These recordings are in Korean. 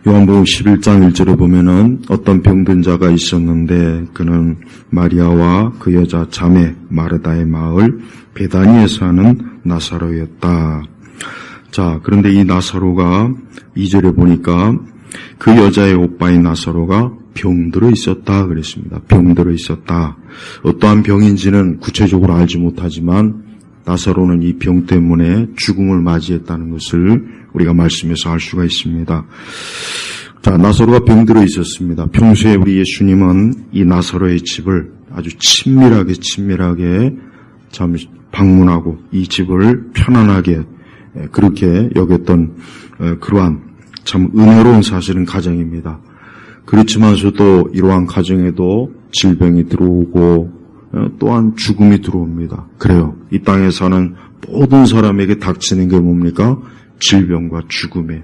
요한복음 11장 1절에 보면은 어떤 병든 자가 있었는데 그는 마리아와 그 여자 자매 마르다의 마을 베다니에 사는 나사로였다. 자, 그런데 이 나사로가 2절에 보니까 그 여자의 오빠인 나사로가 병들어 있었다 그랬습니다. 병들어 있었다. 어떠한 병인지는 구체적으로 알지 못하지만 나사로는 이 병 때문에 죽음을 맞이했다는 것을 우리가 말씀에서 알 수가 있습니다. 자, 나사로가 병들어 있었습니다. 평소에 우리 예수님은 이 나사로의 집을 아주 친밀하게 참 방문하고 이 집을 편안하게 그렇게 여겼던 그러한 참 은혜로운 사실은 가정입니다. 그렇지만서도 이러한 가정에도 질병이 들어오고 또한 죽음이 들어옵니다. 그래요. 이 땅에 사는 모든 사람에게 닥치는 게 뭡니까? 질병과 죽음이에요.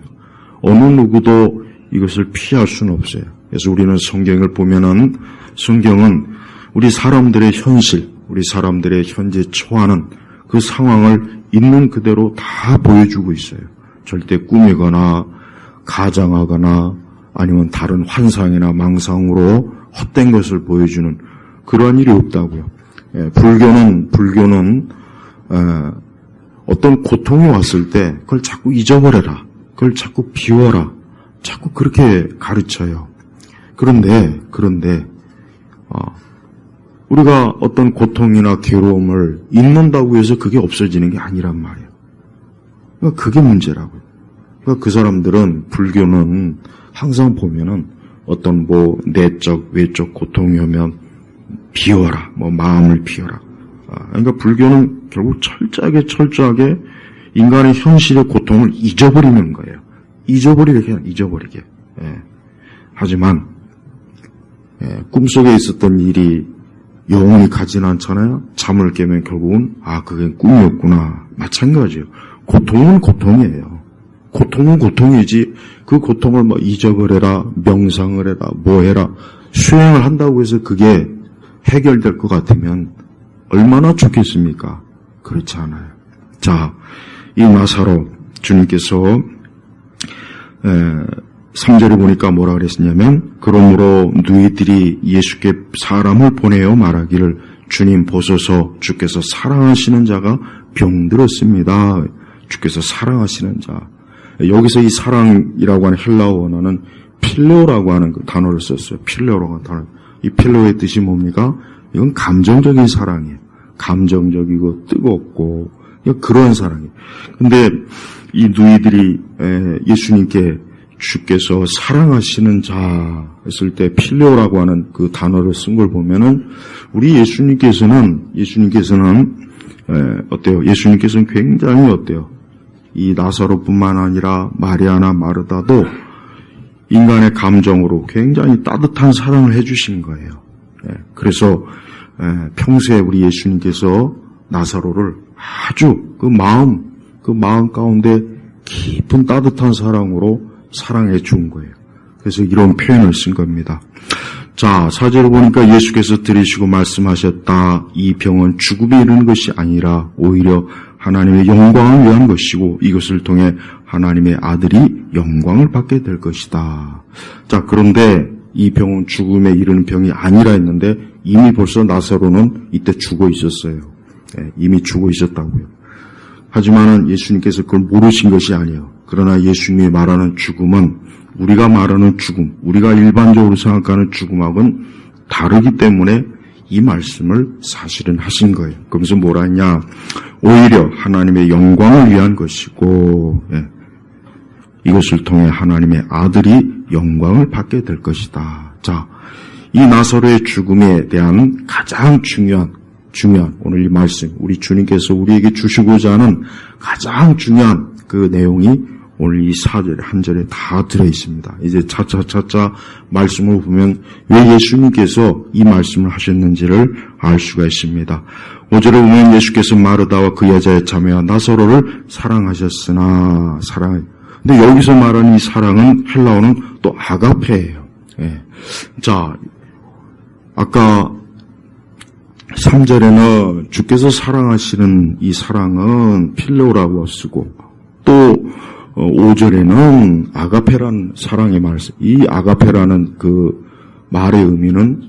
어느 누구도 이것을 피할 수는 없어요. 그래서 우리는 성경을 보면은 성경은 우리 사람들의 현실, 우리 사람들의 현재 처하는 그 상황을 있는 그대로 다 보여주고 있어요. 절대 꾸미거나 가장하거나 아니면 다른 환상이나 망상으로 헛된 것을 보여주는 그러한 일이 없다고요. 불교는 어떤 고통이 왔을 때 그걸 자꾸 잊어버려라, 그걸 자꾸 비워라, 자꾸 그렇게 가르쳐요. 그런데 우리가 어떤 고통이나 괴로움을 잊는다고 해서 그게 없어지는 게 아니란 말이에요. 그러니까 그게 문제라고요. 그러니까 그 사람들은 불교는 항상 보면은 어떤 내적 외적 고통이 오면 비워라, 마음을 비워라. 그러니까 불교는 결국 철저하게 인간의 현실의 고통을 잊어버리는 거예요. 잊어버리게. 하지만 꿈속에 있었던 일이 영원히 가진 않잖아요. 잠을 깨면 결국은 그게 꿈이었구나. 마찬가지예요. 고통은 고통이에요. 고통은 고통이지 그 고통을 잊어버려라, 명상을 해라, 해라, 수행을 한다고 해서 그게 해결될 것 같으면 얼마나 좋겠습니까? 그렇지 않아요. 자, 이 나사로 주님께서 3절에 보니까 뭐라 그랬냐면 그러므로 너희들이 예수께 사람을 보내어 말하기를 주님 보소서 주께서 사랑하시는 자가 병들었습니다. 주께서 사랑하시는 자. 여기서 이 사랑이라고 하는 헬라어 원어는 필레오라고 하는 그 단어를 썼어요. 필레오라고 하는 단어. 이 필레오의 뜻이 뭡니까? 이건 감정적인 사랑이에요. 감정적이고 뜨겁고 그런 사랑이에요. 근데 이 너희들이 예수님께 주께서 사랑하시는 자 했을 때 필레오라고 하는 그 단어를 쓴 걸 보면은 우리 예수님께서는 어때요? 예수님께서는 굉장히 어때요? 이 나사로뿐만 아니라 마리아나 마르다도 인간의 감정으로 굉장히 따뜻한 사랑을 해주신 거예요. 그래서 평소에 우리 예수님께서 나사로를 아주 그 마음 가운데 깊은 따뜻한 사랑으로 사랑해 준 거예요. 그래서 이런 표현을 쓴 겁니다. 자, 4절을 보니까 예수께서 들으시고 말씀하셨다. 이 병은 죽음에 이르는 것이 아니라 오히려 하나님의 영광을 위한 것이고 이것을 통해 하나님의 아들이 영광을 받게 될 것이다. 자, 그런데 이 병은 죽음에 이르는 병이 아니라 했는데 이미 벌써 나사로는 이때 죽어 있었어요. 이미 죽어 있었다고요. 하지만은 예수님께서 그걸 모르신 것이 아니에요. 그러나 예수님이 말하는 죽음은 우리가 말하는 죽음, 우리가 일반적으로 생각하는 죽음하고는 다르기 때문에 이 말씀을 사실은 하신 거예요. 그러면서 뭐라 했냐? 오히려 하나님의 영광을 위한 것이고 이것을 통해 하나님의 아들이 영광을 받게 될 것이다. 자, 이 나사로의 죽음에 대한 가장 중요한 오늘 이 말씀, 우리 주님께서 우리에게 주시고자 하는 가장 중요한 그 내용이 오늘 이 4절, 한 절에 다 들어있습니다. 이제 차차 말씀을 보면 왜 예수님께서 이 말씀을 하셨는지를 알 수가 있습니다. 5절에 보면 예수께서 마르다와 그 여자의 자매와 나사로를 사랑하셨으나 근데 여기서 말하는 이 사랑은 헬라어는 또 아가페예요. 자, 아까 3절에는 주께서 사랑하시는 이 사랑은 필레오라고 쓰고 또 5절에는 아가페라는 사랑의 말씀, 이 아가페라는 그 말의 의미는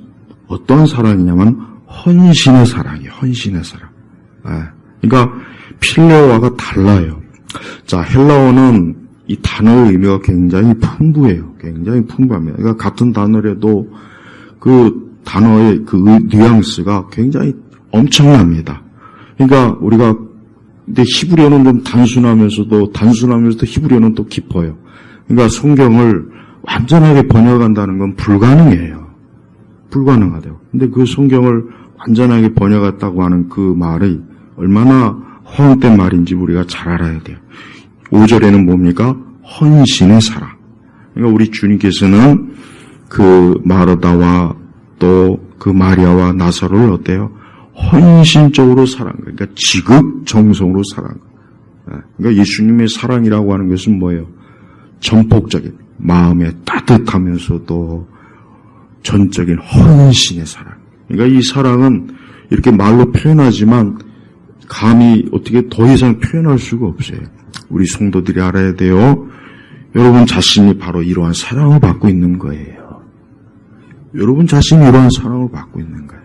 어떠한 사랑이냐면 헌신의 사랑이에요. 헌신의 사랑. 그러니까 필레오와가 달라요. 자, 헬라어는 이 단어의 의미가 굉장히 풍부해요. 굉장히 풍부합니다. 그러니까 같은 단어라도 그 단어의 그 뉘앙스가 굉장히 엄청납니다. 그러니까 우리가 근데 히브리어는 좀 단순하면서도 히브리어는 또 깊어요. 그러니까 성경을 완전하게 번역한다는 건 불가능해요. 불가능하대요. 근데 그 성경을 완전하게 번역했다고 하는 그 말이 얼마나 허황된 말인지 우리가 잘 알아야 돼요. 5절에는 뭡니까? 헌신의 사랑. 그러니까 우리 주님께서는 그 마르다와 또 그 마리아와 나사로를 어때요? 헌신적으로 사랑한 거예요. 그러니까 지극정성으로 사랑한 거예요. 그러니까 예수님의 사랑이라고 하는 것은 뭐예요? 전폭적인 마음에 따뜻하면서도 전적인 헌신의 사랑. 그러니까 이 사랑은 이렇게 말로 표현하지만 감히 어떻게 더 이상 표현할 수가 없어요. 우리 성도들이 알아야 돼요. 여러분 자신이 바로 이러한 사랑을 받고 있는 거예요. 여러분 자신이 이러한 사랑을 받고 있는 거예요.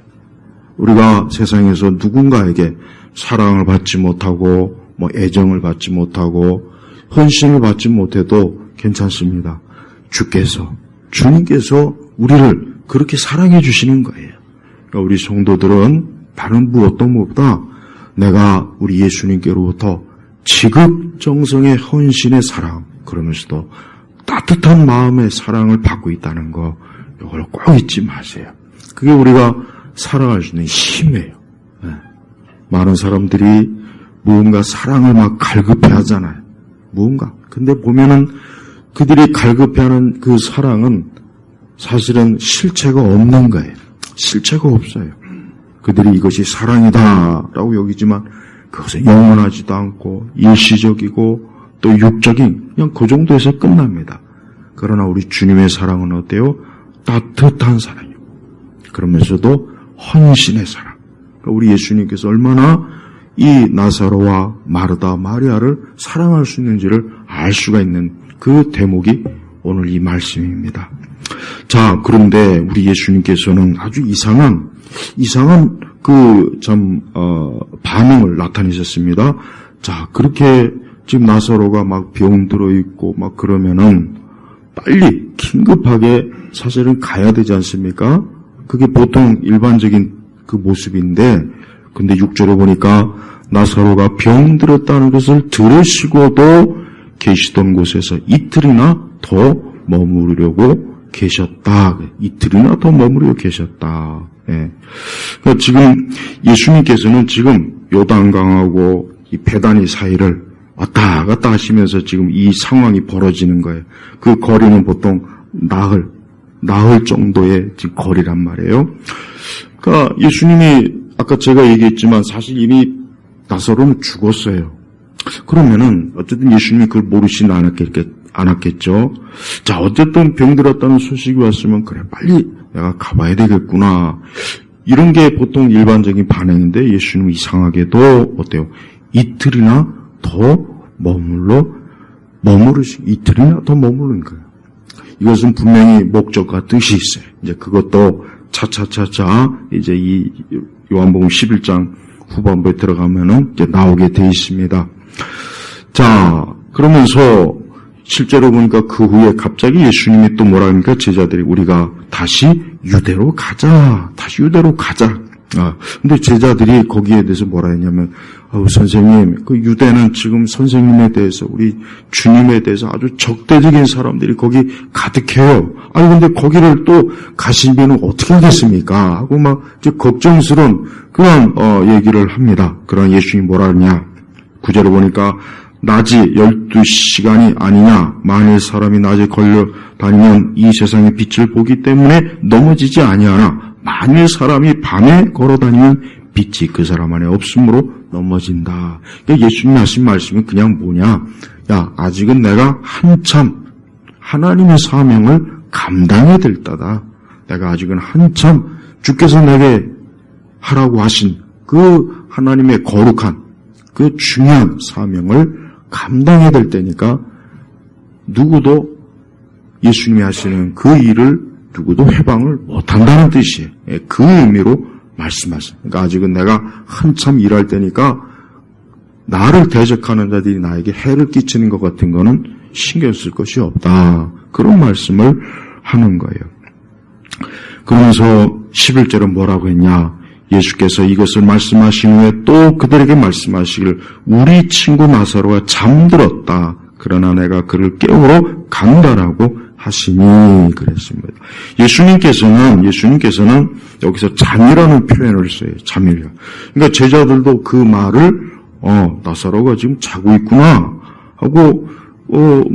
우리가 세상에서 누군가에게 사랑을 받지 못하고 애정을 받지 못하고 헌신을 받지 못해도 괜찮습니다. 주님께서 우리를 그렇게 사랑해 주시는 거예요. 그러니까 우리 성도들은 다른 어떤 무엇보다 내가 우리 예수님께로부터 지극정성의 헌신의 사랑, 그러면서도 따뜻한 마음의 사랑을 받고 있다는 거, 이걸 꼭 잊지 마세요. 그게 우리가 살아갈 수 있는 힘이에요. 많은 사람들이 무언가 사랑을 막 갈급해 하잖아요. 근데 보면은 그들이 갈급해하는 그 사랑은 사실은 실체가 없는 거예요. 실체가 없어요. 그들이 이것이 사랑이다라고 여기지만 그것은 영원하지도 않고 일시적이고 또 육적인 그냥 그 정도에서 끝납니다. 그러나 우리 주님의 사랑은 어때요? 따뜻한 사랑이요. 그러면서도 헌신의 사랑. 우리 예수님께서 얼마나 이 나사로와 마르다, 마리아를 사랑할 수 있는지를 알 수가 있는 그 대목이 오늘 이 말씀입니다. 자, 그런데 우리 예수님께서는 아주 이상한 반응을 나타내셨습니다. 자, 그렇게 지금 나사로가 막 병들어 있고 막 그러면은 빨리 긴급하게 사실은 가야 되지 않습니까? 그게 보통 일반적인 그 모습인데, 근데 6절에 보니까 나사로가 병들었다는 것을 들으시고도 계시던 곳에서 이틀이나 더 머무르려고 계셨다. 이틀이나 더 머무르려 계셨다. 예. 그러니까 지금 예수님께서는 지금 요단강하고 이 베다니 사이를 왔다 갔다 하시면서 지금 이 상황이 벌어지는 거예요. 그 거리는 보통 나흘 정도의 지금 거리란 말이에요. 그러니까 예수님이 아까 제가 얘기했지만 사실 이미 나사로는 죽었어요. 그러면은 어쨌든 예수님이 그걸 모르진 않았겠죠. 자, 어쨌든 병들었다는 소식이 왔으면 그래 빨리 내가 가봐야 되겠구나. 이런 게 보통 일반적인 반응인데 예수님은 이상하게도 어때요? 이틀이나 더 이틀이나 더 머무른 거예요. 이것은 분명히 목적과 뜻이 있어요. 이제 그것도 차차차차 이제 이 요한복음 11장 후반부에 들어가면은 이제 나오게 돼 있습니다. 자, 그러면서 실제로 보니까 그 후에 갑자기 예수님이 또 뭐라 합니까? 제자들이 우리가 다시 유대로 가자. 근데 제자들이 거기에 대해서 뭐라 했냐면, 선생님, 그 유대는 지금 선생님에 대해서, 우리 주님에 대해서 아주 적대적인 사람들이 거기 가득해요. 근데 거기를 또 가시면은 어떻게 하겠습니까? 하고 막 이제 걱정스러운 그런, 얘기를 합니다. 그런 예수님이 뭐라 하냐. 9절에 보니까, 낮이 12시간이 아니냐. 만일 사람이 낮에 걸려 다니면 이 세상의 빛을 보기 때문에 넘어지지 아니하나. 만일 사람이 밤에 걸어 다니면 빛이 그 사람 안에 없으므로 넘어진다. 그러니까 예수님이 하신 말씀이 그냥 뭐냐. 야, 아직은 내가 한참 하나님의 사명을 감당해야 될 때다. 내가 아직은 한참 주께서 내게 하라고 하신 그 하나님의 거룩한 그 중요한 사명을 감당해야 될 때니까 누구도 예수님이 하시는 그 일을 누구도 해방을 못한다는 뜻이에요. 그 의미로 말씀하세요. 그러니까 아직은 내가 한참 일할 때니까 나를 대적하는 자들이 나에게 해를 끼치는 것 같은 거는 신경 쓸 것이 없다. 그런 말씀을 하는 거예요. 그러면서 11절은 뭐라고 했냐? 예수께서 이것을 말씀하신 후에 또 그들에게 말씀하시기를 우리 친구 나사로가 잠들었다. 그러나 내가 그를 깨우러 간다라고 하시니 그랬습니다. 예수님께서는 여기서 잠이라는 표현을 써요. 잠이요. 그러니까 제자들도 그 말을 나사로가 지금 자고 있구나 하고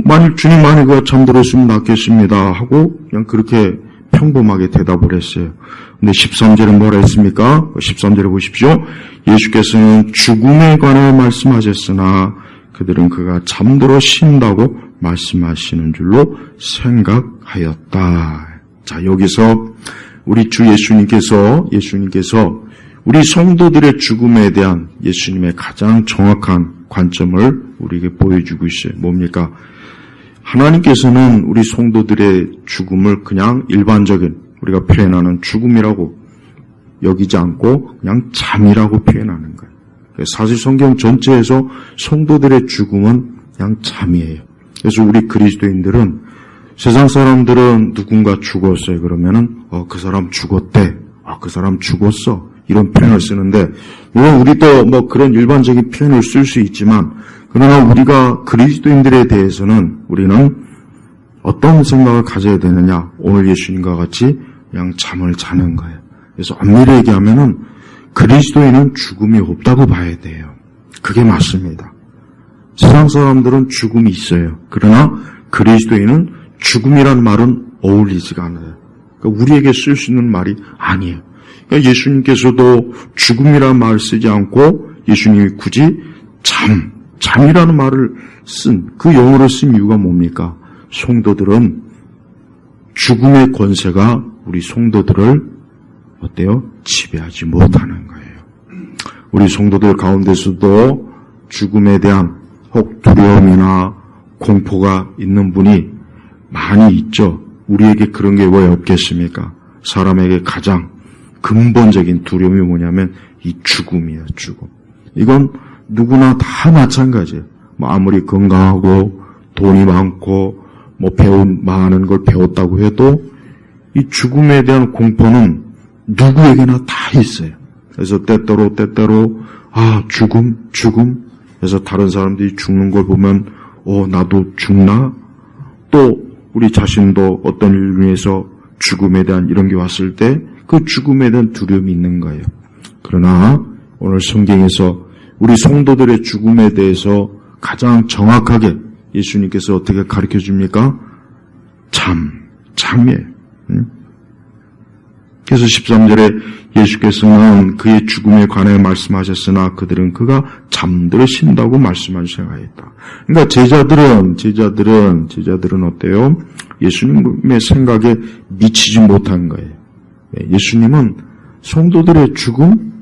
만일 주님 만일 그가 잠들었으면 낫겠습니다 하고 그냥 그렇게 평범하게 대답을 했어요. 근데 13절은 뭐라 했습니까? 13절에 보십시오. 예수께서는 죽음에 관하여 말씀하셨으나 그들은 그가 잠들어 쉰다고 말씀하시는 줄로 생각하였다. 자, 여기서 우리 주 예수님께서 우리 성도들의 죽음에 대한 예수님의 가장 정확한 관점을 우리에게 보여주고 있어요. 뭡니까? 하나님께서는 우리 성도들의 죽음을 그냥 일반적인 우리가 표현하는 죽음이라고 여기지 않고 그냥 잠이라고 표현하는 거예요. 사실 성경 전체에서 성도들의 죽음은 그냥 잠이에요. 그래서 우리 그리스도인들은 세상 사람들은 누군가 죽었어요. 그러면은 그 사람 죽었대. 그 사람 죽었어. 이런 표현을 쓰는데 물론 우리도 뭐 그런 일반적인 표현을 쓸 수 있지만 그러나 우리가 그리스도인들에 대해서는 우리는 어떤 생각을 가져야 되느냐? 오늘 예수님과 같이 그냥 잠을 자는 거예요. 그래서 엄밀히 얘기하면은 그리스도인은 죽음이 없다고 봐야 돼요. 그게 맞습니다. 세상 사람들은 죽음이 있어요. 그러나 그리스도인은 죽음이라는 말은 어울리지가 않아요. 그러니까 우리에게 쓸 수 있는 말이 아니에요. 그러니까 예수님께서도 죽음이라는 말을 쓰지 않고 예수님이 굳이 잠이라는 말을 그 영어로 쓴 이유가 뭡니까? 성도들은 죽음의 권세가 우리 성도들을 어때요? 지배하지 못하는 거예요. 우리 성도들 가운데서도 죽음에 대한 혹 두려움이나 공포가 있는 분이 많이 있죠. 우리에게 그런 게 왜 없겠습니까? 사람에게 가장 근본적인 두려움이 뭐냐면 이 죽음이에요. 죽음. 이건 누구나 다 마찬가지예요. 아무리 건강하고 돈이 많고 많은 걸 배웠다고 해도 이 죽음에 대한 공포는 누구에게나 다 있어요. 그래서 때때로 죽음. 그래서 다른 사람들이 죽는 걸 보면 나도 죽나? 또 우리 자신도 어떤 일로 인해서 죽음에 대한 이런 게 왔을 때 그 죽음에 대한 두려움이 있는 거예요. 그러나 오늘 성경에서 우리 성도들의 죽음에 대해서 가장 정확하게 예수님께서 어떻게 가르쳐 줍니까? 잠이에요. 그래서 13절에 예수께서는 그의 죽음에 관해 말씀하셨으나 그들은 그가 잠들으신다고 말씀하셨다. 그러니까 제자들은 어때요? 예수님의 생각에 미치지 못한 거예요. 예수님은 성도들의 죽음?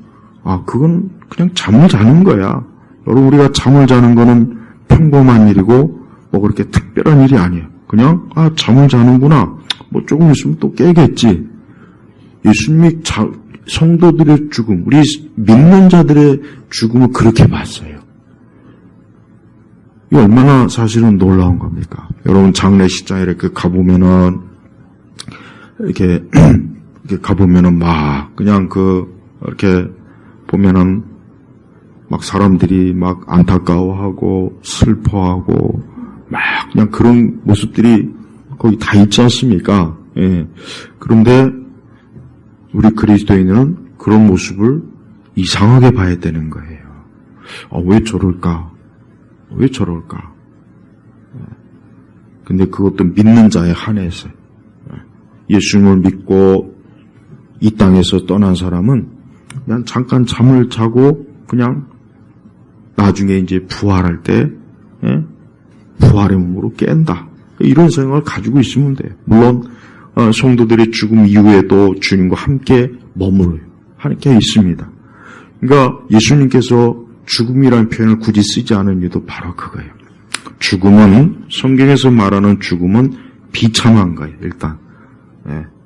그건 그냥 잠을 자는 거야. 여러분, 우리가 잠을 자는 거는 평범한 일이고 뭐 그렇게 특별한 일이 아니에요. 그냥 잠을 자는구나. 뭐 조금 있으면 또 깨겠지. 예수님이 성도들의 죽음, 우리 믿는 자들의 죽음을 그렇게 봤어요. 이게 얼마나 사실은 놀라운 겁니까? 여러분, 장례식장에 이렇게 가보면은 이렇게 가보면은 그냥 이렇게 보면은 막 사람들이 막 안타까워하고 슬퍼하고 막 그냥 그런 모습들이 거기 다 있지 않습니까? 예. 그런데 우리 그리스도인은 그런 모습을 이상하게 봐야 되는 거예요. 왜 저럴까? 근데 그것도 믿는 자에 한해서 예수님을 믿고 이 땅에서 떠난 사람은 그냥 잠깐 잠을 자고 그냥 나중에 이제 부활할 때 부활의 몸으로 깬다. 이런 생각을 가지고 있으면 돼요. 물론 성도들의 죽음 이후에도 주님과 함께 머물러요. 함께 있습니다. 그러니까 예수님께서 죽음이라는 표현을 굳이 쓰지 않은 이유도 바로 그거예요. 죽음은, 성경에서 말하는 죽음은 비참한 거예요, 일단.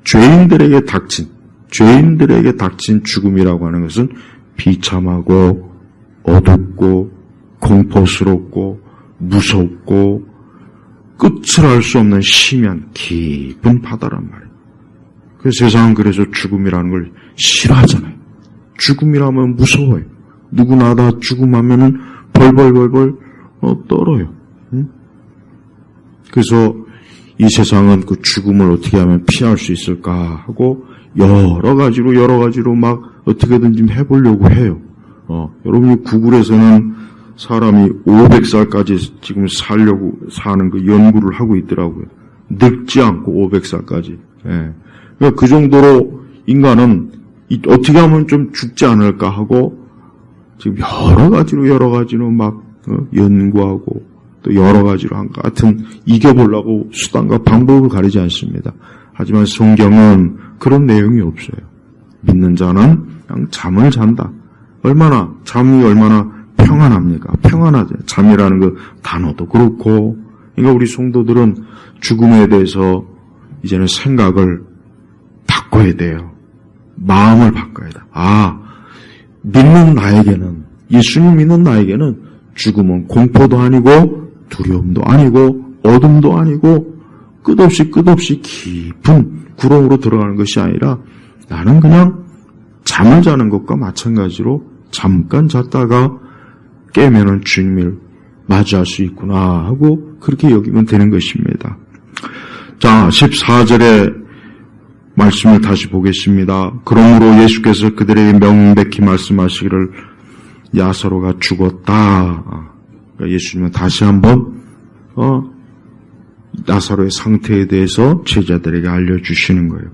죄인들에게 닥친 죽음이라고 하는 것은 비참하고 어둡고 공포스럽고 무섭고 끝을 알 수 없는 심연 깊은 바다란 말이에요. 그 세상은 그래서 죽음이라는 걸 싫어하잖아요. 죽음이라면 무서워요. 누구나 다 죽음하면은 벌벌벌벌 떨어요. 응? 그래서 이 세상은 그 죽음을 어떻게 하면 피할 수 있을까 하고 여러 가지로 막 어떻게든 좀 해보려고 해요. 여러분이 구글에서는 사람이 500살까지 지금 살려고 사는 그 연구를 하고 있더라고요. 늙지 않고 500살까지. 그러니까 그 정도로 인간은 어떻게 하면 좀 죽지 않을까 하고 지금 여러 가지로 막 연구하고 또 여러 가지로 하여튼 이겨보려고 수단과 방법을 가리지 않습니다. 하지만 성경은 그런 내용이 없어요. 믿는 자는 그냥 잠을 잔다. 잠이 얼마나 평안합니까? 평안하죠. 잠이라는 그 단어도 그렇고. 그러니까 우리 성도들은 죽음에 대해서 이제는 생각을 바꿔야 돼요. 마음을 바꿔야 돼. 예수님 믿는 나에게는 죽음은 공포도 아니고 두려움도 아니고 어둠도 아니고 끝없이 깊은 구렁으로 들어가는 것이 아니라 나는 그냥 잠을 자는 것과 마찬가지로 잠깐 잤다가 깨면은 주님을 맞이할 수 있구나 하고 그렇게 여기면 되는 것입니다. 자, 14절에 말씀을 다시 보겠습니다. 그러므로 예수께서 그들에게 명백히 말씀하시기를 야사로가 죽었다. 그러니까 예수님은 다시 한번 나사로의 상태에 대해서 제자들에게 알려주시는 거예요.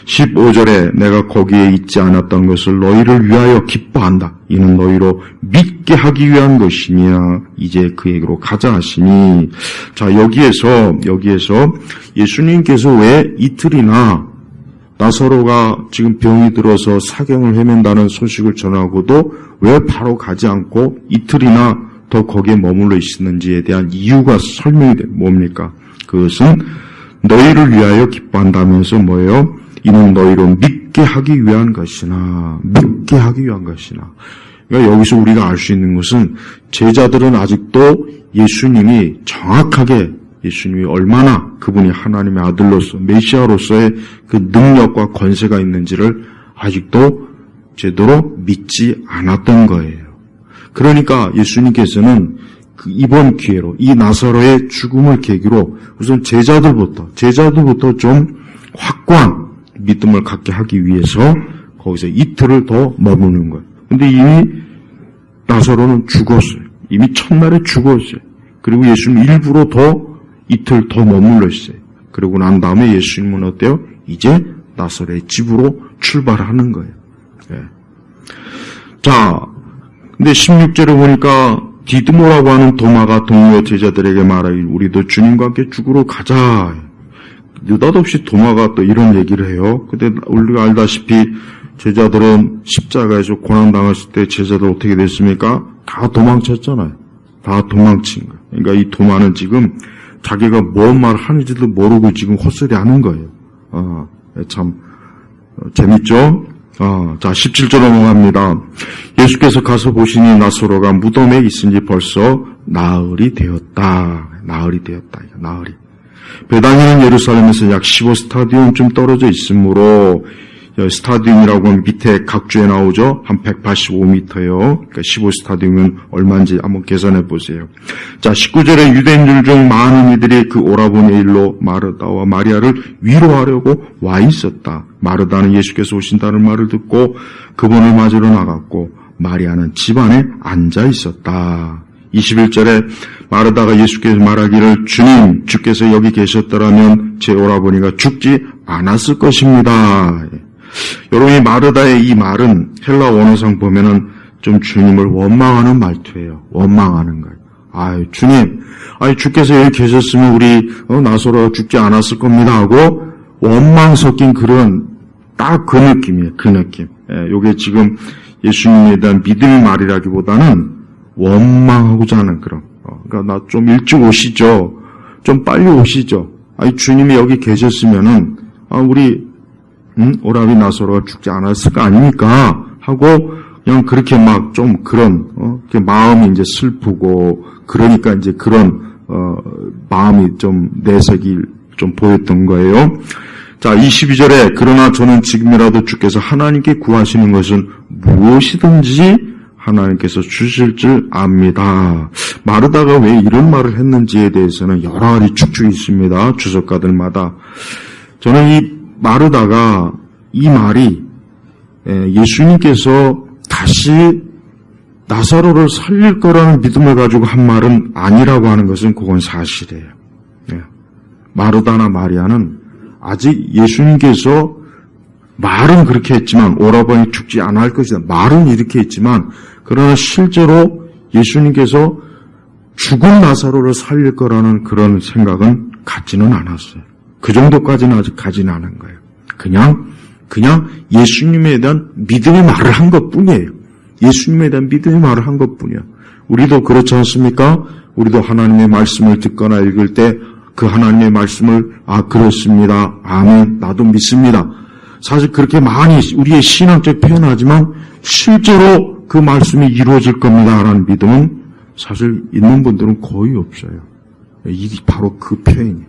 15절에 내가 거기에 있지 않았던 것을 너희를 위하여 기뻐한다. 이는 너희로 믿게 하기 위한 것이니라. 이제 그에게로 가자 하시니. 자, 여기에서 예수님께서 왜 이틀이나 나사로가 지금 병이 들어서 사경을 헤맨다는 소식을 전하고도 왜 바로 가지 않고 이틀이나 더 거기에 머물러 있었는지에 대한 이유가 설명이 뭡니까? 그것은 너희를 위하여 기뻐한다면서 뭐예요? 이는 너희로 믿게 하기 위한 것이나. 그러니까 여기서 우리가 알 수 있는 것은 제자들은 아직도 예수님이 얼마나 그분이 하나님의 아들로서 메시아로서의 그 능력과 권세가 있는지를 아직도 제대로 믿지 않았던 거예요. 그러니까 예수님께서는 이번 기회로 이 나사로의 죽음을 계기로 우선 제자들부터 좀 확고한 믿음을 갖게 하기 위해서 거기서 이틀을 더 머무는 거예요. 근데 이미 나사로는 죽었어요. 이미 첫날에 죽었어요. 그리고 예수님 일부러 이틀 더 머물러 있어요. 그러고 난 다음에 예수님은 어때요? 이제 나사로의 집으로 출발하는 거예요. 자, 근데 16절에 보니까 디드모라고 하는 도마가 동료 제자들에게 말하길 우리도 주님과 함께 죽으러 가자. 느닷없이 도마가 또 이런 얘기를 해요. 근데 우리가 알다시피 제자들은 십자가에서 고난당했을 때 제자들 어떻게 됐습니까? 다 도망쳤잖아요. 다 도망친 거예요. 그러니까 이 도마는 지금 자기가 뭔 말 하는지도 모르고 지금 헛소리 하는 거예요. 참 재밌죠? 자, 17절 넘어갑니다. 예수께서 가서 보시니 나사로가 무덤에 있으니 벌써 나흘이 되었다. 베다니는 예루살렘에서 약 15스타디움쯤 떨어져 있으므로 스타디움이라고 하면 밑에 각주에 나오죠. 한 185m예요. 그러니까 15스타디움은 얼마인지 한번 계산해 보세요. 자, 19절에 유대인들 중 많은 이들이 그 오라버니의 일로 마르다와 마리아를 위로하려고 와 있었다. 마르다는 예수께서 오신다는 말을 듣고 그분을 맞으러 나갔고 마리아는 집 안에 앉아 있었다. 21절에 마르다가 예수께서 말하기를 주님, 주께서 여기 계셨더라면 제 오라버니가 죽지 않았을 것입니다. 여러분이 마르다의 이 말은 헬라 원어상 보면은 좀 주님을 원망하는 말투예요. 원망하는 거예요. 주님, 주께서 여기 계셨으면 우리 나사로가 죽지 않았을 겁니다 하고 원망 섞인 그런 딱 그 느낌이에요. 그 느낌. 요게 지금 예수님에 대한 믿음의 말이라기보다는 원망하고자 하는 그런 그러니까 나 좀 일찍 오시죠. 좀 빨리 오시죠. 아니, 주님이 여기 계셨으면은, 우리, 오라비 나사로가 죽지 않았을 거 아닙니까? 하고, 그냥 그렇게 막 좀 그런, 마음이 이제 슬프고, 그러니까 이제 그런, 마음이 좀 내색이 좀 보였던 거예요. 자, 22절에, 그러나 저는 지금이라도 주께서 하나님께 구하시는 것은 무엇이든지 하나님께서 주실 줄 압니다. 마르다가 왜 이런 말을 했는지에 대해서는 여러 가지 축축이 있습니다. 주석가들마다. 저는 이 마르다가 이 말이 예수님께서 다시 나사로를 살릴 거라는 믿음을 가지고 한 말은 아니라고 하는 것은 그건 사실이에요. 마르다나 마리아는 아직 예수님께서 말은 그렇게 했지만 오라버니 죽지 않아 할 것이다. 말은 이렇게 했지만 그러나 실제로 예수님께서 죽은 나사로를 살릴 거라는 그런 생각은 갖지는 않았어요. 그 정도까지는 아직 가지는 않은 거예요. 그냥 예수님에 대한 믿음의 말을 한 것뿐이에요. 예수님에 대한 믿음의 말을 한 것뿐이에요. 우리도 그렇지 않습니까? 우리도 하나님의 말씀을 듣거나 읽을 때 그 하나님의 말씀을 그렇습니다. 아멘. 나도 믿습니다. 사실 그렇게 많이 우리의 신앙적 표현하지만 실제로 그 말씀이 이루어질 겁니다라는 믿음은 사실 있는 분들은 거의 없어요. 이게 바로 그 표현이에요.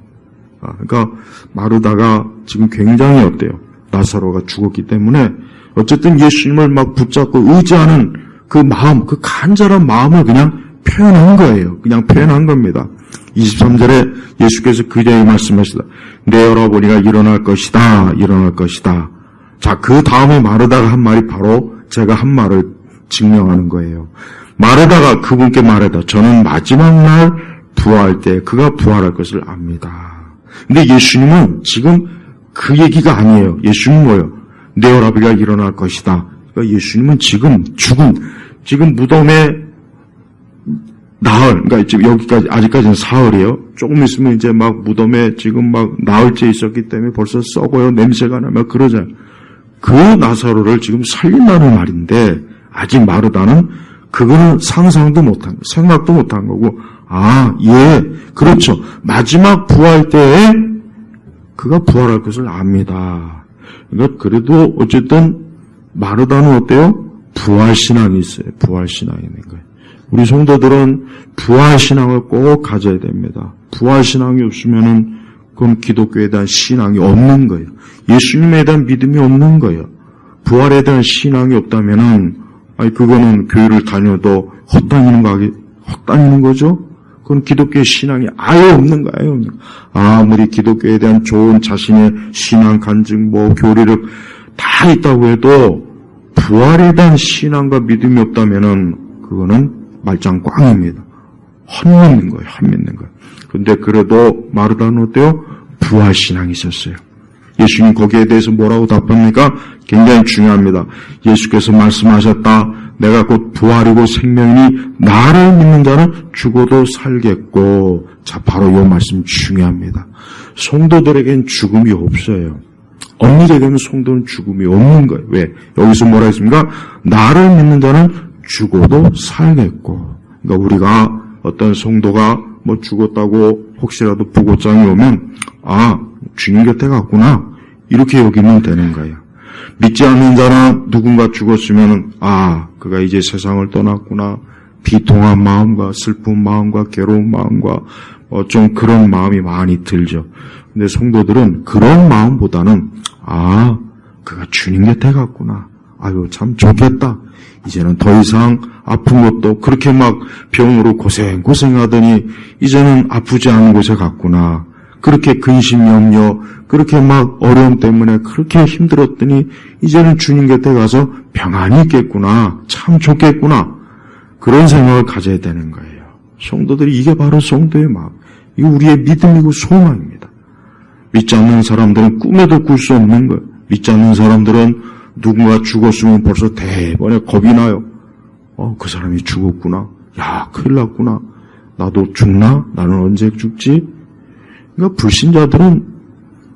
그러니까 마르다가 지금 굉장히 어때요? 나사로가 죽었기 때문에 어쨌든 예수님을 막 붙잡고 의지하는 그 마음, 그 간절한 마음을 그냥 표현한 거예요. 그냥 표현한 겁니다. 23절에 예수께서 그자에게 말씀하시다. 내 오라버니가 일어날 것이다. 일어날 것이다. 자, 그 다음에 마르다가 한 말이 바로 제가 한 말을 증명하는 거예요. 마르다가 그분께 말하다. 저는 마지막 날 부활할 때 그가 부활할 것을 압니다. 근데 예수님은 지금 그 얘기가 아니에요. 예수님은 뭐예요? 내 오라버니가 일어날 것이다. 그러니까 예수님은 지금 지금 무덤에 나흘, 그러니까 지금 여기까지, 아직까지는 사흘이에요. 조금 있으면 이제 막 무덤에 지금 막 나흘째 있었기 때문에 벌써 썩어요. 냄새가 나면 그러잖아요. 그 나사로를 지금 살린다는 말인데, 아직 마르다는 그거는 상상도 못한, 생각도 못한 거고, 그렇죠. 마지막 부활 때에 그가 부활할 것을 압니다. 그러니까 그래도 어쨌든 마르다는 어때요? 부활신앙이 있어요. 부활신앙이 있는 거예요. 우리 성도들은 부활신앙을 꼭 가져야 됩니다. 부활신앙이 없으면은 그건 기독교에 대한 신앙이 없는 거예요. 예수님에 대한 믿음이 없는 거예요. 부활에 대한 신앙이 없다면은 그거는 교회를 다녀도 헛다니는 거죠. 그건 기독교의 신앙이 아예 없는 거예요. 아무리 기독교에 대한 좋은 자신의 신앙 간증 교리를 다 있다고 해도 부활에 대한 신앙과 믿음이 없다면은 그거는 말짱 꽝입니다. 헛믿는 거예요. 헛믿는 거예요. 근데 그래도 마르다는 어때요? 부활신앙이 있었어요. 예수님 거기에 대해서 뭐라고 답합니까? 굉장히 중요합니다. 예수께서 말씀하셨다. 내가 곧 부활이고 생명이니 나를 믿는 자는 죽어도 살겠고. 자, 바로 이 말씀 중요합니다. 성도들에겐 죽음이 없어요. 언니에게는 성도는 죽음이 없는 거예요. 왜? 여기서 뭐라 했습니까? 나를 믿는 자는 죽어도 살겠고. 그러니까 우리가 어떤 성도가 죽었다고 혹시라도 부고장이 오면 주님 곁에 갔구나 이렇게 여기면 되는 거예요. 믿지 않는 자는 누군가 죽었으면 그가 이제 세상을 떠났구나. 비통한 마음과 슬픈 마음과 괴로운 마음과 좀 그런 마음이 많이 들죠. 근데 성도들은 그런 마음보다는 그가 주님 곁에 갔구나. 아유 참 좋겠다. 이제는 더 이상 아픈 것도 그렇게 막 병으로 고생하더니 이제는 아프지 않은 곳에 갔구나. 그렇게 근심 염려, 그렇게 막 어려움 때문에 그렇게 힘들었더니 이제는 주님 곁에 가서 평안히 있겠구나. 참 좋겠구나. 그런 생각을 가져야 되는 거예요. 성도들이 이게 바로 성도의 마음. 이게 우리의 믿음이고 소망입니다. 믿지 않는 사람들은 꿈에도 꿀 수 없는 거예요. 믿지 않는 사람들은 누군가 죽었으면 벌써 대번에 겁이 나요. 그 사람이 죽었구나. 야, 큰일 났구나. 나도 죽나? 나는 언제 죽지? 그러니까 불신자들은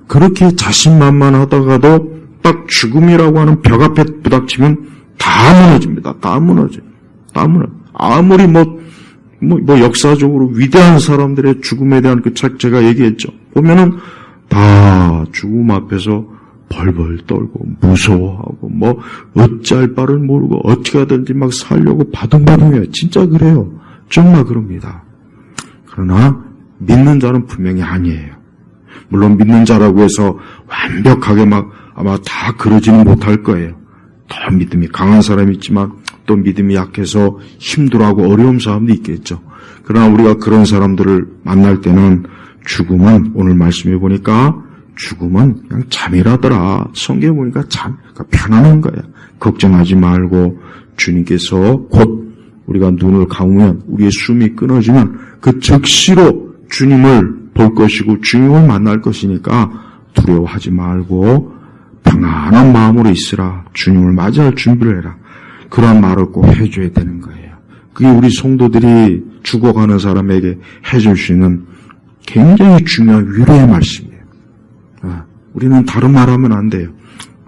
그렇게 자신만만하다가도 딱 죽음이라고 하는 벽 앞에 부닥치면 다 무너집니다. 다 무너져요. 아무리 역사적으로 위대한 사람들의 죽음에 대한 그 책 제가 얘기했죠. 보면은 다 죽음 앞에서 벌벌 떨고 무서워하고 어찌할 바를 모르고 어떻게 하든지 막 살려고 바둥바둥해요. 진짜 그래요. 정말 그럽니다. 그러나 믿는 자는 분명히 아니에요. 물론 믿는 자라고 해서 완벽하게 아마 다 그러지는 못할 거예요. 더 믿음이 강한 사람이 있지만 또 믿음이 약해서 힘들어하고 어려운 사람도 있겠죠. 그러나 우리가 그런 사람들을 만날 때는 죽음은 오늘 말씀해 보니까 죽음은 그냥 잠이라더라. 성경에 보니까 그러니까 편안한 거야. 걱정하지 말고 주님께서 곧 우리가 눈을 감으면 우리의 숨이 끊어지면 그 즉시로 주님을 볼 것이고 주님을 만날 것이니까 두려워하지 말고 평안한 마음으로 있으라. 주님을 맞이할 준비를 해라. 그런 말을 꼭 해줘야 되는 거예요. 그게 우리 성도들이 죽어가는 사람에게 해줄 수 있는 굉장히 중요한 위로의 말씀이에요. 우리는 다른 말 하면 안 돼요.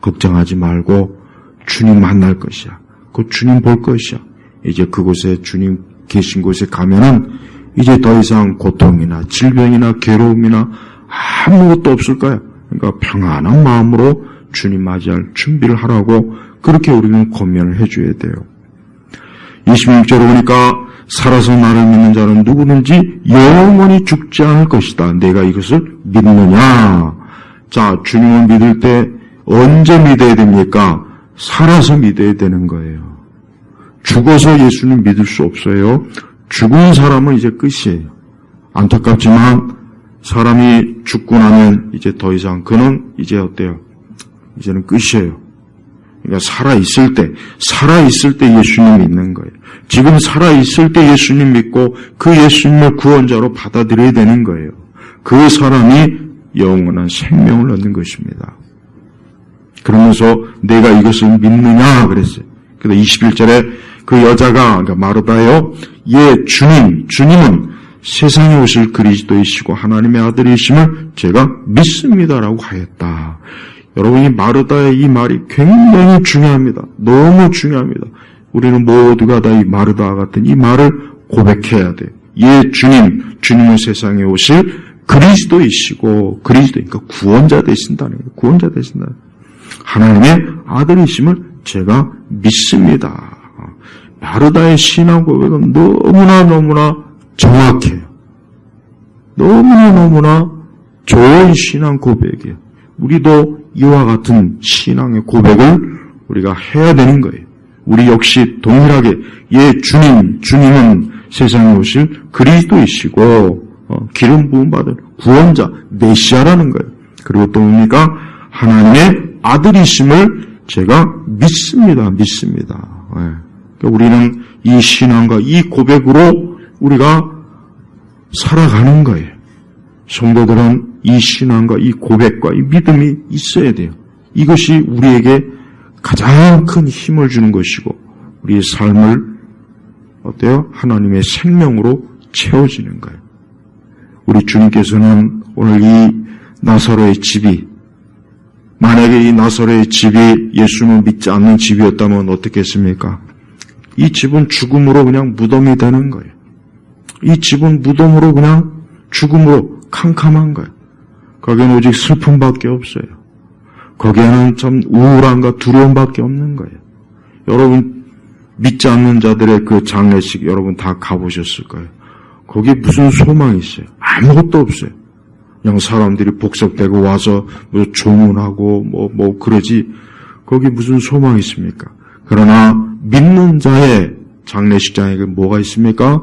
걱정하지 말고 주님 만날 것이야. 그 주님 볼 것이야. 이제 그곳에 주님 계신 곳에 가면은 이제 더 이상 고통이나 질병이나 괴로움이나 아무것도 없을 거야. 그러니까 평안한 마음으로 주님 맞이할 준비를 하라고 그렇게 우리는 권면을 해줘야 돼요. 26절에 보니까 살아서 나를 믿는 자는 누구든지 영원히 죽지 않을 것이다. 내가 이것을 믿느냐? 자, 주님을 믿을 때 언제 믿어야 됩니까? 살아서 믿어야 되는 거예요. 죽어서 예수님 믿을 수 없어요. 죽은 사람은 이제 끝이에요. 안타깝지만 사람이 죽고 나면 이제 더 이상 그는 이제 어때요? 이제는 끝이에요. 그러니까 살아있을 때 예수님 믿는 거예요. 지금 살아있을 때 예수님 믿고 그 예수님을 구원자로 받아들여야 되는 거예요. 그 사람이 영원한 생명을 얻는 것입니다. 그러면서 내가 이것을 믿느냐 그랬어요. 그래서 21절에 그 여자가 그러니까 마르다요. 예, 주님은 세상에 오실 그리스도이시고 하나님의 아들이심을 제가 믿습니다라고 하였다. 여러분, 이 마르다의 이 말이 굉장히 중요합니다. 너무 중요합니다. 우리는 모두가 다 이 마르다와 같은 이 말을 고백해야 돼요. 예, 주님은 세상에 오실 그리스도이시고, 그러니까 구원자 되신다는 거예요. 구원자 되신다. 하나님의 아들이심을 제가 믿습니다. 마르다의 신앙 고백은 너무나 정확해요. 너무나 좋은 신앙 고백이에요. 우리도 이와 같은 신앙의 고백을 우리가 해야 되는 거예요. 우리 역시 동일하게 예, 주님은 세상에 오실 그리스도이시고 기름 부음 받은 구원자 메시아라는 거예요. 그리고 또 뭡니까? 하나님의 아들이심을 제가 믿습니다. 그러니까 우리는 이 신앙과 이 고백으로 우리가 살아가는 거예요. 성도들은 이 신앙과 이 고백과 이 믿음이 있어야 돼요. 이것이 우리에게 가장 큰 힘을 주는 것이고 우리의 삶을 어때요? 하나님의 생명으로 채워지는 거예요. 우리 주님께서는 오늘 이 나사로의 집이 만약에 이 나사로의 집이 예수님을 믿지 않는 집이었다면 어떻겠습니까? 이 집은 죽음으로 그냥 무덤이 되는 거예요. 이 집은 무덤으로 그냥 죽음으로 캄캄한 거예요. 거기에는 오직 슬픔밖에 없어요. 거기에는 참 우울함과 두려움밖에 없는 거예요. 여러분 믿지 않는 자들의 그 장례식 여러분 다 가보셨을 거예요. 거기에 무슨 소망이 있어요? 아무것도 없어요. 그냥 사람들이 복석되고 와서 뭐 조문하고 뭐 그러지 거기 무슨 소망이 있습니까? 그러나 믿는 자의 장례식장에 뭐가 있습니까?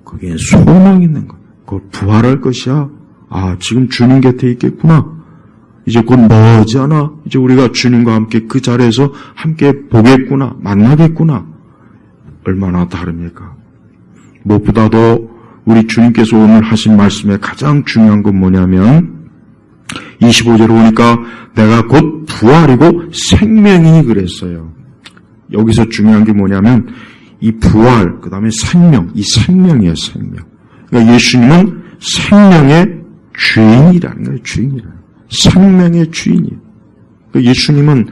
거기에 소망이 있는 거예요. 그걸 부활할 것이야. 아, 지금 주님 곁에 있겠구나. 이제 곧 머지않아 이제 우리가 주님과 함께 그 자리에서 함께 보겠구나. 만나겠구나. 얼마나 다릅니까? 무엇보다도 우리 주님께서 오늘 하신 말씀의 가장 중요한 건 뭐냐면 25절에 보니까 내가 곧 부활이고 생명이니 그랬어요. 여기서 중요한 게 뭐냐면 이 부활, 그 다음에 생명, 이 생명이에요, 생명. 그러니까 예수님은 생명의 주인이라는 거예요, 주인이라는. 생명의 주인이에요. 그러니까 예수님은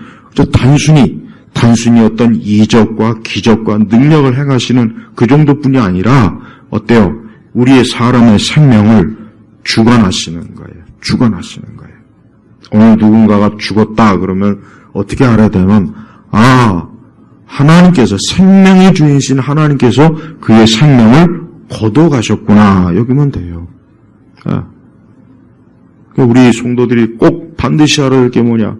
단순히 어떤 이적과 기적과 능력을 행하시는 그 정도뿐이 아니라 어때요? 우리의 사람의 생명을 주관하시는 거예요. 주관하시는 거예요. 오늘 누군가가 죽었다 그러면 어떻게 알아야 되면 하나님께서 생명의 주인이신 하나님께서 그의 생명을 거둬가셨구나 여기면 돼요. 우리 성도들이 꼭 반드시 알아야 할 게 뭐냐?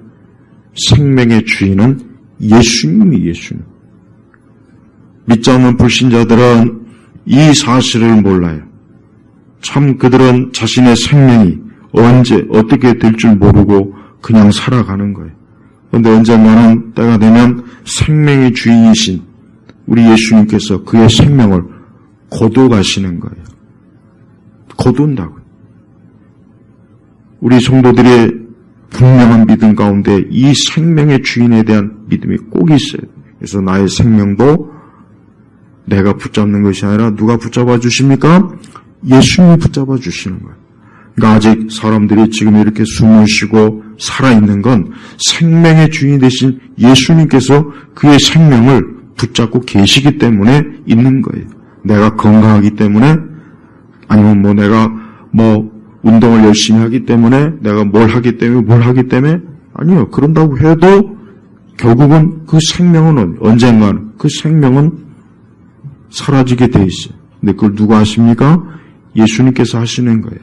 생명의 주인은 예수님이 예수님. 믿지 않는 불신자들은 이 사실을 몰라요. 참 그들은 자신의 생명이 언제 어떻게 될 줄 모르고 그냥 살아가는 거예요. 그런데 언젠가는 때가 되면 생명의 주인이신 우리 예수님께서 그의 생명을 거둬가시는 거예요. 거둔다고요. 우리 성도들의 분명한 믿음 가운데 이 생명의 주인에 대한 믿음이 꼭 있어요. 그래서 나의 생명도 내가 붙잡는 것이 아니라 누가 붙잡아 주십니까? 예수님이 붙잡아 주시는 거예요. 그러니까 아직 사람들이 지금 이렇게 숨을 쉬고 살아있는 건 생명의 주인이 되신 예수님께서 그의 생명을 붙잡고 계시기 때문에 있는 거예요. 내가 건강하기 때문에 아니면 내가 운동을 열심히 하기 때문에 내가 뭘 하기 때문에 아니요. 그런다고 해도 결국은 그 생명은 언젠가는 그 생명은 사라지게 돼 있어요. 근데 그걸 누가 하십니까? 예수님께서 하시는 거예요.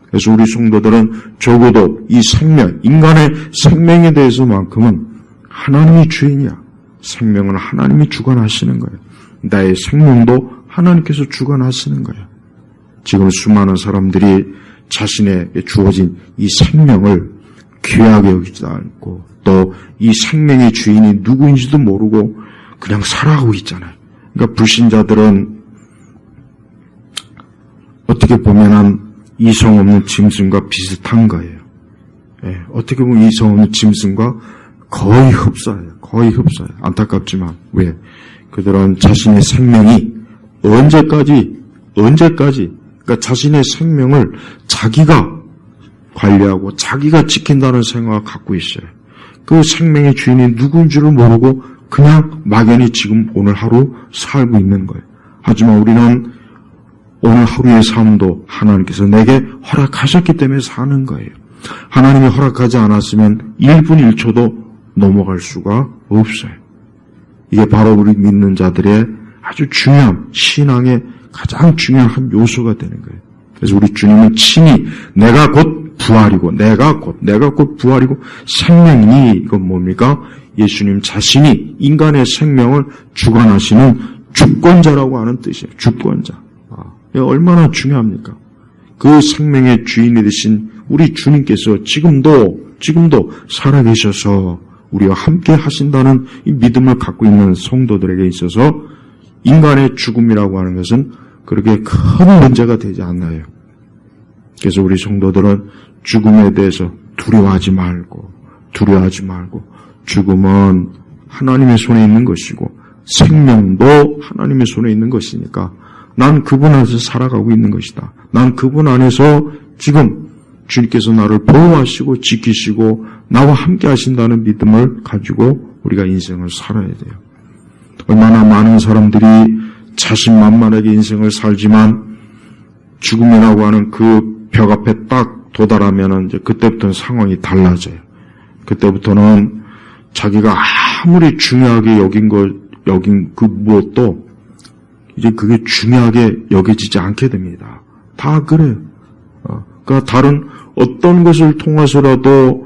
그래서 우리 성도들은 적어도 이 생명, 인간의 생명에 대해서만큼은 하나님이 주인이야. 생명은 하나님이 주관하시는 거예요. 나의 생명도 하나님께서 주관하시는 거예요. 지금 수많은 사람들이 자신에게 주어진 이 생명을 귀하게 여기지도 않고 또 이 생명의 주인이 누구인지도 모르고 그냥 살아가고 있잖아요. 그러니까 불신자들은 어떻게 보면은 이성 없는 짐승과 비슷한 거예요. 어떻게 보면 이성 없는 짐승과 거의 흡사해요. 안타깝지만 왜? 그들은 자신의 생명이 언제까지 그러니까 자신의 생명을 자기가 관리하고 자기가 지킨다는 생각을 갖고 있어요. 그 생명의 주인이 누군지를 모르고 그냥 막연히 지금 오늘 하루 살고 있는 거예요. 하지만 우리는 오늘 하루의 삶도 하나님께서 내게 허락하셨기 때문에 사는 거예요. 하나님이 허락하지 않았으면 1분 1초도 넘어갈 수가 없어요. 이게 바로 우리 믿는 자들의 아주 중요한 신앙의 가장 중요한 한 요소가 되는 거예요. 그래서 우리 주님은 친히 내가 곧 부활이고 내가 곧 부활이고 생명이니 이건 뭡니까? 예수님 자신이 인간의 생명을 주관하시는 주권자라고 하는 뜻이에요. 주권자. 얼마나 중요합니까? 그 생명의 주인이 되신 우리 주님께서 지금도 살아계셔서 우리와 함께 하신다는 이 믿음을 갖고 있는 성도들에게 있어서 인간의 죽음이라고 하는 것은 그렇게 큰 문제가 되지 않나요? 그래서 우리 성도들은 죽음에 대해서 두려워하지 말고 죽음은 하나님의 손에 있는 것이고 생명도 하나님의 손에 있는 것이니까 난 그분 안에서 살아가고 있는 것이다. 난 그분 안에서 지금 주님께서 나를 보호하시고 지키시고 나와 함께 하신다는 믿음을 가지고 우리가 인생을 살아야 돼요. 얼마나 많은 사람들이 자신만만하게 인생을 살지만 죽음이라고 하는 그 벽 앞에 딱 도달하면은 이제 그때부터는 상황이 달라져요. 그때부터는 자기가 아무리 중요하게 여긴 그 무엇도 이제 그게 중요하게 여겨지지 않게 됩니다. 다 그래요. 그러니까 다른 어떤 것을 통해서라도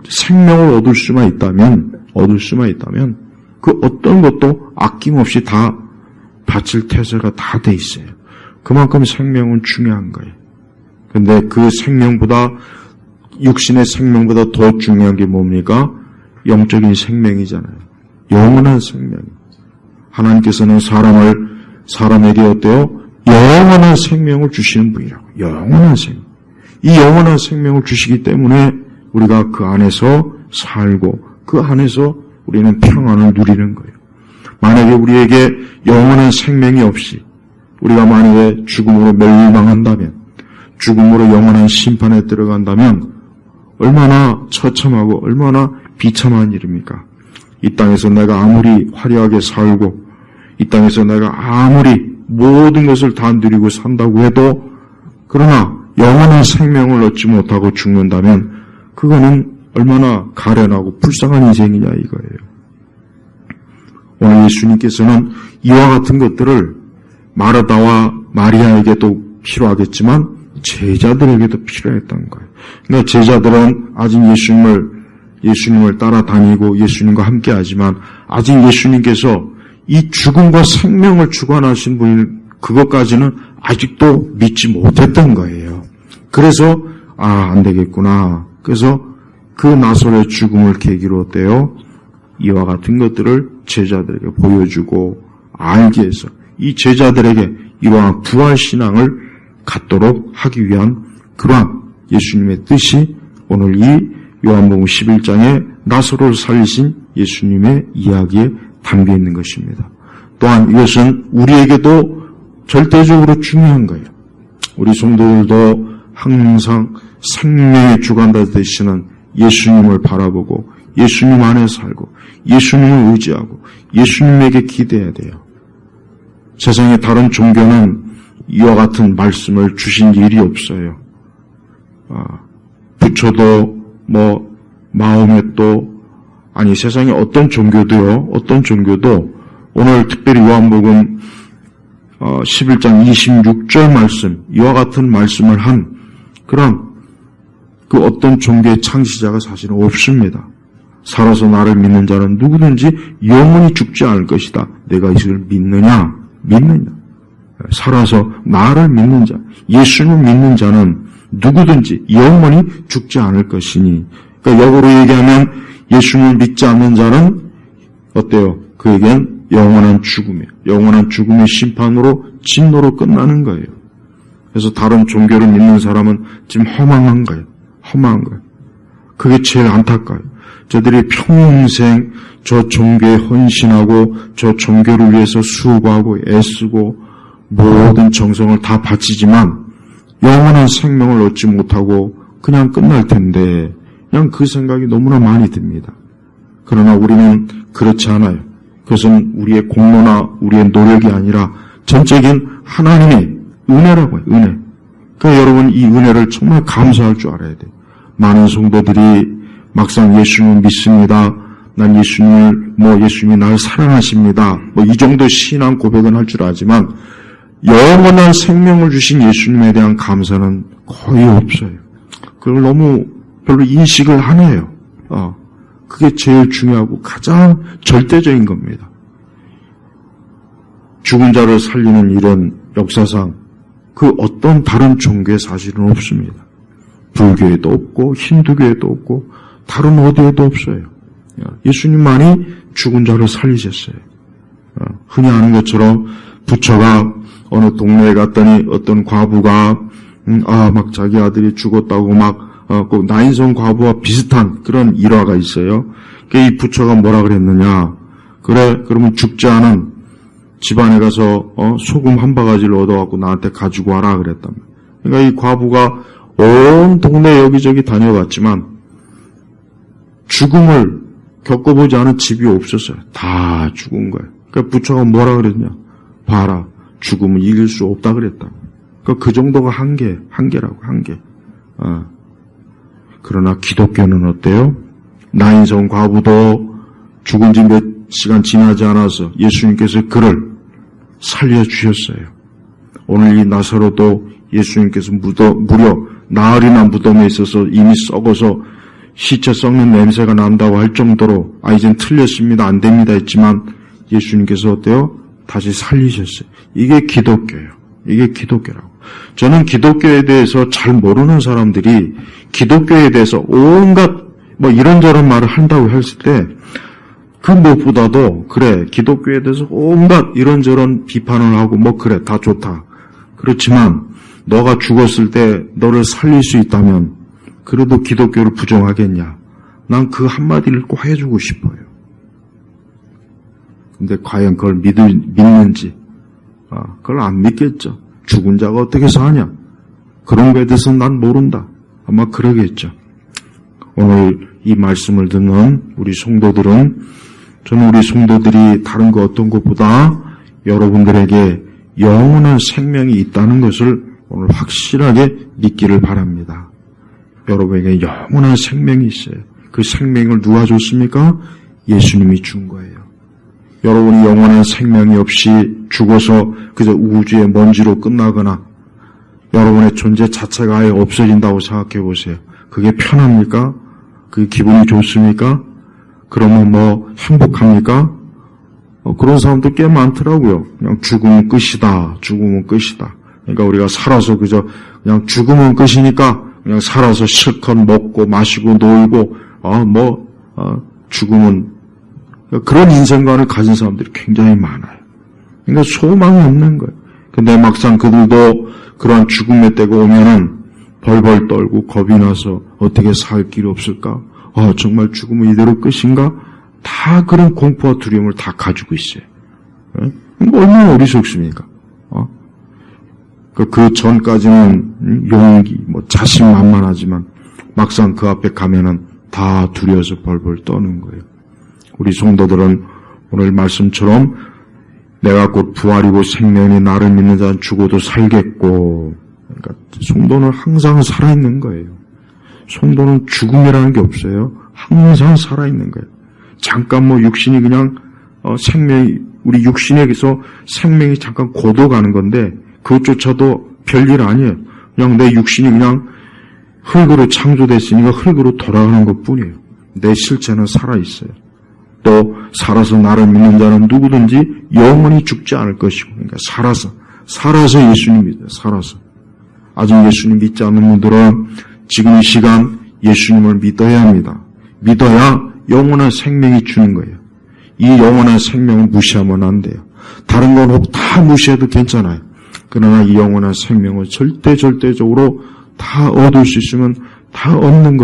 생명을 얻을 수만 있다면 그 어떤 것도 아낌없이 다 바칠 태세가 다 돼 있어요. 그만큼 생명은 중요한 거예요. 근데 그 생명보다 육신의 생명보다 더 중요한 게 뭡니까? 영적인 생명이잖아요. 영원한 생명. 하나님께서는 사람에게 어때요? 영원한 생명을 주시는 분이라고. 영원한 생명. 이 영원한 생명을 주시기 때문에 우리가 그 안에서 살고 그 안에서 우리는 평안을 누리는 거예요. 만약에 우리에게 영원한 생명이 없이 우리가 만약에 죽음으로 멸망한다면 죽음으로 영원한 심판에 들어간다면 얼마나 처참하고 얼마나 비참한 일입니까? 이 땅에서 내가 아무리 화려하게 살고 이 땅에서 내가 아무리 모든 것을 다 누리고 산다고 해도 그러나 영원한 생명을 얻지 못하고 죽는다면 그거는 얼마나 가련하고 불쌍한 인생이냐 이거예요. 오늘 예수님께서는 이와 같은 것들을 마르다와 마리아에게도 필요하겠지만 제자들에게도 필요했던 거예요. 그러니까 제자들은 아직 예수님을 따라다니고 예수님과 함께하지만 아직 예수님께서 이 죽음과 생명을 주관하신 분 그것까지는 아직도 믿지 못했던 거예요. 그래서 안 되겠구나. 그래서 그 나사로의 죽음을 계기로 어때요? 이와 같은 것들을 제자들에게 보여주고 알게 해서 이 제자들에게 이러한 부활신앙을 갖도록 하기 위한 그러한 예수님의 뜻이 오늘 이 요한복음 11장에 나사로를 살리신 예수님의 이야기에 담겨 있는 것입니다. 또한 이것은 우리에게도 절대적으로 중요한 거예요. 우리 성도들도 항상 생명의 주관자 되시는 예수님을 바라보고 예수님 안에 살고 예수님을 의지하고 예수님에게 기대해야 돼요. 세상의 다른 종교는 이와 같은 말씀을 주신 일이 없어요. 부처도 마호멧도 아니 세상의 어떤 종교도 오늘 특별히 요한복음 11장 26절 말씀 이와 같은 말씀을 한 그런 그 어떤 종교의 창시자가 사실은 없습니다. 살아서 나를 믿는 자는 누구든지 영원히 죽지 않을 것이다. 내가 이것을 믿느냐? 살아서 나를 믿는 자, 예수님을 믿는 자는 누구든지 영원히 죽지 않을 것이니. 그러니까 역으로 얘기하면 예수님을 믿지 않는 자는 어때요? 그에겐 영원한 죽음의 심판으로 진노로 끝나는 거예요. 그래서 다른 종교를 믿는 사람은 지금 허망한 거예요. 그게 제일 안타까워요. 저들이 평생 저 종교에 헌신하고 저 종교를 위해서 수고하고 애쓰고 모든 정성을 다 바치지만 영원한 생명을 얻지 못하고 그냥 끝날 텐데 그냥 그 생각이 너무나 많이 듭니다. 그러나 우리는 그렇지 않아요. 그것은 우리의 공로나 우리의 노력이 아니라 전적인 하나님의 은혜라고 해요. 은혜. 그러니까 여러분 이 은혜를 정말 감사할 줄 알아야 돼요. 많은 성도들이 막상 예수님을 믿습니다. 난 예수님이 나를 사랑하십니다. 이 정도 신앙 고백은 할 줄 알지만 영원한 생명을 주신 예수님에 대한 감사는 거의 없어요. 그걸 너무 별로 인식을 안 해요. 그게 제일 중요하고 가장 절대적인 겁니다. 죽은 자를 살리는 일은 역사상 그 어떤 다른 종교에 사실은 없습니다. 불교에도 없고 힌두교에도 없고 다른 어디에도 없어요. 예수님만이 죽은 자를 살리셨어요. 흔히 아는 것처럼 부처가 어느 동네에 갔더니 어떤 과부가 막 자기 아들이 죽었다고 꼭 나인성 과부와 비슷한 그런 일화가 있어요. 이 부처가 뭐라 그랬느냐? 그래, 그러면 죽지 않은 집안에 가서 소금 한 바가지를 얻어갖고 나한테 가지고 와라 그랬단 말이에요. 그러니까 이 과부가 온 동네 여기저기 다녀봤지만 죽음을 겪어보지 않은 집이 없었어요. 다 죽은 거예요. 그러니까 부처가 뭐라 그랬냐? 봐라, 죽음은 이길 수 없다 그랬다. 그러니까 그 정도가 한계라고. 그러나 기독교는 어때요? 나인성 과부도 죽은 지 몇 시간 지나지 않아서 예수님께서 그를 살려주셨어요. 오늘 이 나사로도 예수님께서 무려 나흘이나 무덤에 있어서 이미 썩어서 시체 썩는 냄새가 난다고 할 정도로 이젠 틀렸습니다. 안 됩니다 했지만 예수님께서 어때요? 다시 살리셨어요. 이게 기독교예요. 이게 기독교라고. 저는 기독교에 대해서 잘 모르는 사람들이 기독교에 대해서 온갖 이런저런 말을 한다고 했을 때 그 무엇보다도 그래 기독교에 대해서 온갖 이런저런 비판을 하고 그래 다 좋다. 그렇지만 너가 죽었을 때 너를 살릴 수 있다면 그래도 기독교를 부정하겠냐? 난 그 한마디를 꼭 해주고 싶어요. 근데 과연 그걸 믿는지 그걸 안 믿겠죠. 죽은 자가 어떻게 사냐? 그런 거에 대해서는 난 모른다. 아마 그러겠죠. 오늘 이 말씀을 듣는 우리 성도들은 저는 우리 성도들이 다른 거 어떤 것보다 여러분들에게 영원한 생명이 있다는 것을 오늘 확실하게 믿기를 바랍니다. 여러분에게 영원한 생명이 있어요. 그 생명을 누가 줬습니까? 예수님이 준 거예요. 여러분이 영원한 생명이 없이 죽어서 그저 우주의 먼지로 끝나거나 여러분의 존재 자체가 아예 없어진다고 생각해 보세요. 그게 편합니까? 그게 기분이 좋습니까? 그러면 뭐 행복합니까? 그런 사람도 꽤 많더라고요. 그냥 죽으면 끝이다. 죽으면 끝이다. 그러니까 우리가 살아서 그저 그냥 죽으면 끝이니까 그냥 살아서 실컷 먹고 마시고 놀고 죽으면 그런 인생관을 가진 사람들이 굉장히 많아요. 그러니까 소망이 없는 거예요. 근데 막상 그들도 그러한 죽음의 때가 오면은 벌벌 떨고 겁이 나서 어떻게 살 길이 없을까? 정말 죽으면 이대로 끝인가? 다 그런 공포와 두려움을 다 가지고 있어요. 얼마나 어리석습니까? 그 전까지는 용기, 자신만만하지만 막상 그 앞에 가면은 다 두려워서 벌벌 떠는 거예요. 우리 성도들은 오늘 말씀처럼 내가 곧 부활이고 생명이 나를 믿는 자는 죽어도 살겠고, 그러니까 성도는 항상 살아있는 거예요. 성도는 죽음이라는 게 없어요. 항상 살아있는 거예요. 잠깐 육신이 그냥 우리 육신에게서 생명이 잠깐 고도가는 건데 그것조차도 별일 아니에요. 그냥 내 육신이 그냥 흙으로 창조됐으니까 흙으로 돌아가는 것뿐이에요. 내 실체는 살아있어요. 또 살아서 나를 믿는 자는 누구든지 영원히 죽지 않을 것이고, 그러니까 살아서 예수님 믿어요. 살아서. 아직 예수님 믿지 않는 분들은 지금 이 시간 예수님을 믿어야 합니다. 믿어야 영원한 생명이 주는 거예요. 이 영원한 생명을 무시하면 안 돼요. 다른 건 다 무시해도 괜찮아요. 그러나 이 영원한 생명을 절대적으로 다 얻을 수 있으면 다 얻는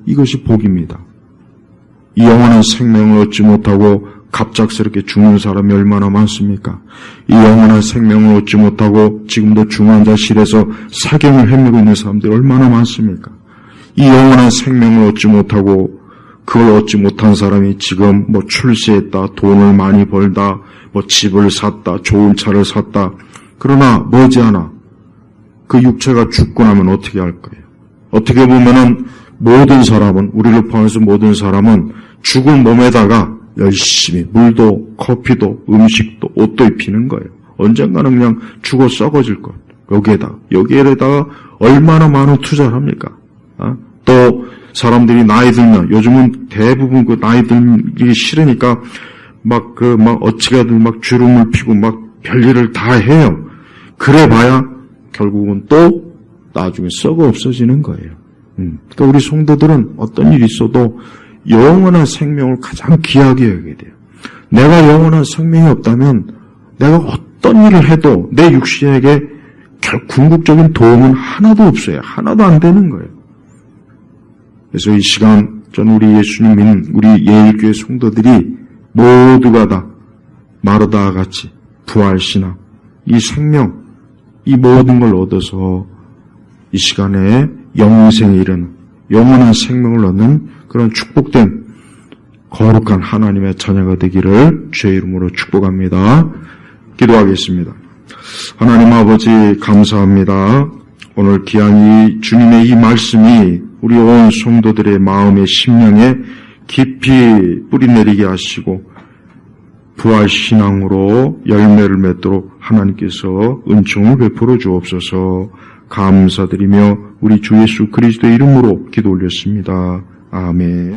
이것이 복입니다. 이 영원한 생명을 얻지 못하고 갑작스럽게 죽는 사람이 얼마나 많습니까? 이 영원한 생명을 얻지 못하고 지금도 중환자실에서 사경을 헤매고 있는 사람들이 얼마나 많습니까? 이 영원한 생명을 얻지 못하고 그걸 얻지 못한 사람이 지금 출세했다, 돈을 많이 벌다, 집을 샀다, 좋은 차를 샀다. 그러나 머지않아 그 육체가 죽고 나면 어떻게 할 거예요? 어떻게 보면은 모든 사람은, 우리를 포함해서 모든 사람은 죽은 몸에다가 열심히 물도 커피도 음식도 옷도 입히는 거예요. 언젠가는 그냥 죽어 썩어질 것. 여기에다가 얼마나 많은 투자를 합니까? 또 사람들이 나이 들면, 요즘은 대부분 그 나이 들기 싫으니까 어찌가든 주름을 피고 별일을 다 해요. 그래봐야 결국은 또 나중에 썩어 없어지는 거예요. 그러니까 우리 성도들은 어떤 일이 있어도 영원한 생명을 가장 귀하게 여겨야 돼요. 내가 영원한 생명이 없다면 내가 어떤 일을 해도 내 육신에게 궁극적인 도움은 하나도 없어요. 하나도 안 되는 거예요. 그래서 이 시간 전 우리 예수님 믿는 우리 예일교회 성도들이 모두가 다 마르다와 같이 부활신앙, 이 생명, 이 모든 걸 얻어서 이 시간에 영생에 이르는 영원한 생명을 얻는 그런 축복된 거룩한 하나님의 자녀가 되기를 주의 이름으로 축복합니다. 기도하겠습니다. 하나님 아버지 감사합니다. 오늘 귀한 이 주님의 이 말씀이 우리 온 성도들의 마음의 심령에 깊이 뿌리내리게 하시고 부활신앙으로 열매를 맺도록 하나님께서 은총을 베풀어 주옵소서. 감사드리며 우리 주 예수 그리스도의 이름으로 기도 올렸습니다. 아멘.